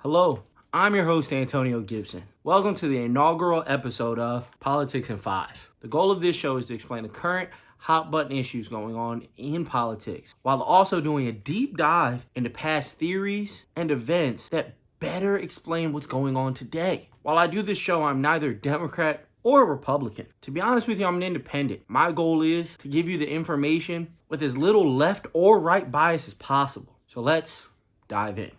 Hello, I'm your host, Antonio Gibson. Welcome to the inaugural episode of Politics in 5. The goal of this show is to explain the current hot button issues going on in politics, while also doing a deep dive into past theories and events that better explain what's going on today. While I do this show, I'm neither Democrat or Republican. To be honest with you, I'm an independent. My goal is to give you the information with as little left or right bias as possible. So let's dive in.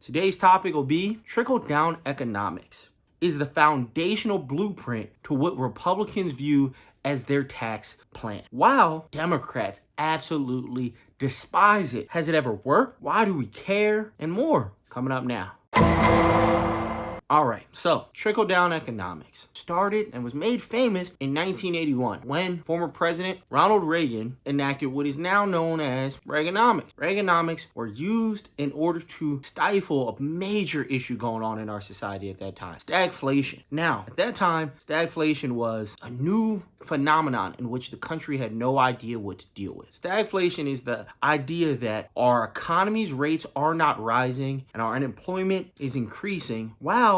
Today's topic will be trickle-down economics is the foundational blueprint to what Republicans view as their tax plan, while Democrats absolutely despise it. Has it ever worked? Why do we care? And more coming up now. All right, so trickle-down economics started and was made famous in 1981 when former President Ronald Reagan enacted what is now known as Reaganomics. Reaganomics were used in order to stifle a major issue going on in our society at that time, stagflation. Now, at that time, stagflation was a new phenomenon in which the country had no idea what to deal with. Stagflation is the idea that our economy's rates are not rising and our unemployment is increasing while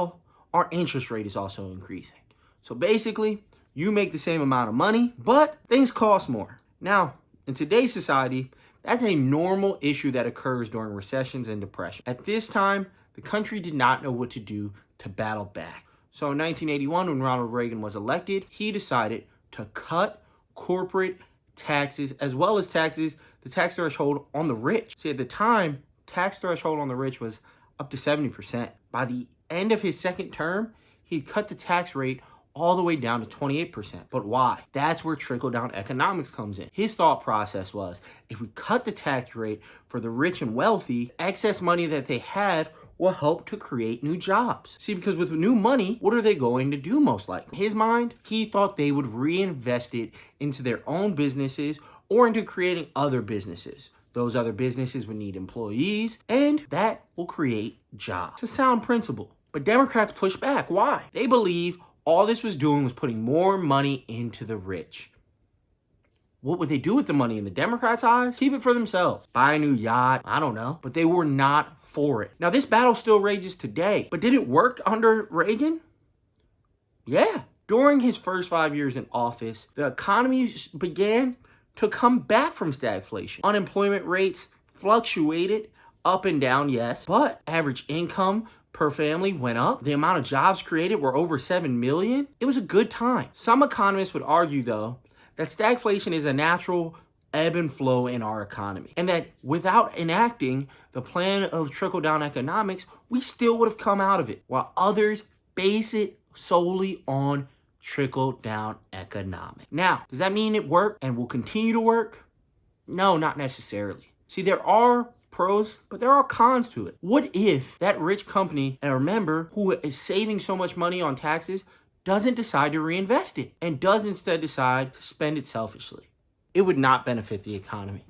our interest rate is also increasing. So basically, you make the same amount of money, but things cost more. Now, in today's society, that's a normal issue that occurs during recessions and depression. At this time, the country did not know what to do to battle back. So in 1981, when Ronald Reagan was elected, he decided to cut corporate taxes as well as the tax threshold on the rich. See, at the time, tax threshold on the rich was up to 70%. By the end of his second term, he cut the tax rate all the way down to 28%. But why? That's where trickle-down economics comes in. His thought process was, if we cut the tax rate for the rich and wealthy, excess money that they have will help to create new jobs. See, because with new money, what are they going to do most likely? In his mind, he thought they would reinvest it into their own businesses or into creating other businesses. Those other businesses would need employees, and that will create jobs. It's a sound principle. But Democrats push back. Why? They believe all this was doing was putting more money into the rich. What would they do with the money in the Democrats' eyes? Keep it for themselves. Buy a new yacht. I don't know. But they were not for it. Now, this battle still rages today. But did it work under Reagan? Yeah. During his first 5 years in office, the economy began to come back from stagflation. Unemployment rates fluctuated up and down, yes, but average income per family went up. The amount of jobs created were over 7 million. It was a good time. Some economists would argue, though, that stagflation is a natural ebb and flow in our economy, and that without enacting the plan of trickle-down economics, we still would have come out of it, while others base it solely on trickle-down economics. Now, does that mean it worked and will continue to work? No, not necessarily. See, there are pros, but there are cons to it. What if that rich company, and remember, who is saving so much money on taxes, doesn't decide to reinvest it and does instead decide to spend it selfishly? It would not benefit the economy.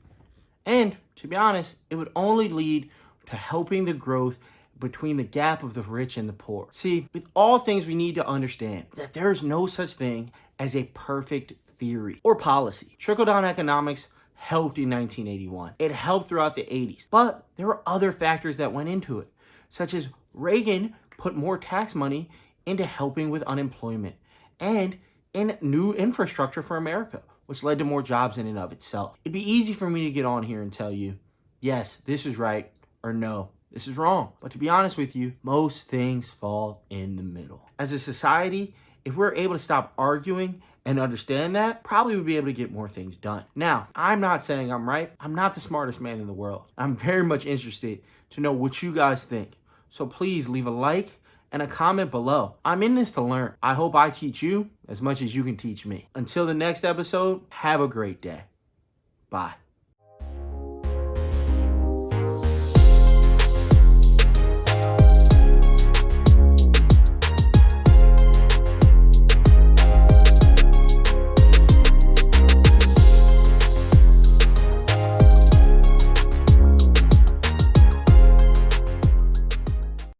And to be honest, it would only lead to helping the growth between the gap of the rich and the poor. See, with all things, we need to understand that there is no such thing as a perfect theory or policy. Trickle-down economics helped in 1981. It helped throughout the 80s. But there were other factors that went into it, such as Reagan put more tax money into helping with unemployment and in new infrastructure for America, which led to more jobs in and of itself. It'd be easy for me to get on here and tell you, yes, this is right, or no, this is wrong. But to be honest with you, most things fall in the middle. As a society, if we're able to stop arguing and understand that, probably we'll be able to get more things done. Now, I'm not saying I'm right. I'm not the smartest man in the world. I'm very much interested to know what you guys think. So please leave a like and a comment below. I'm in this to learn. I hope I teach you as much as you can teach me. Until the next episode, have a great day. Bye.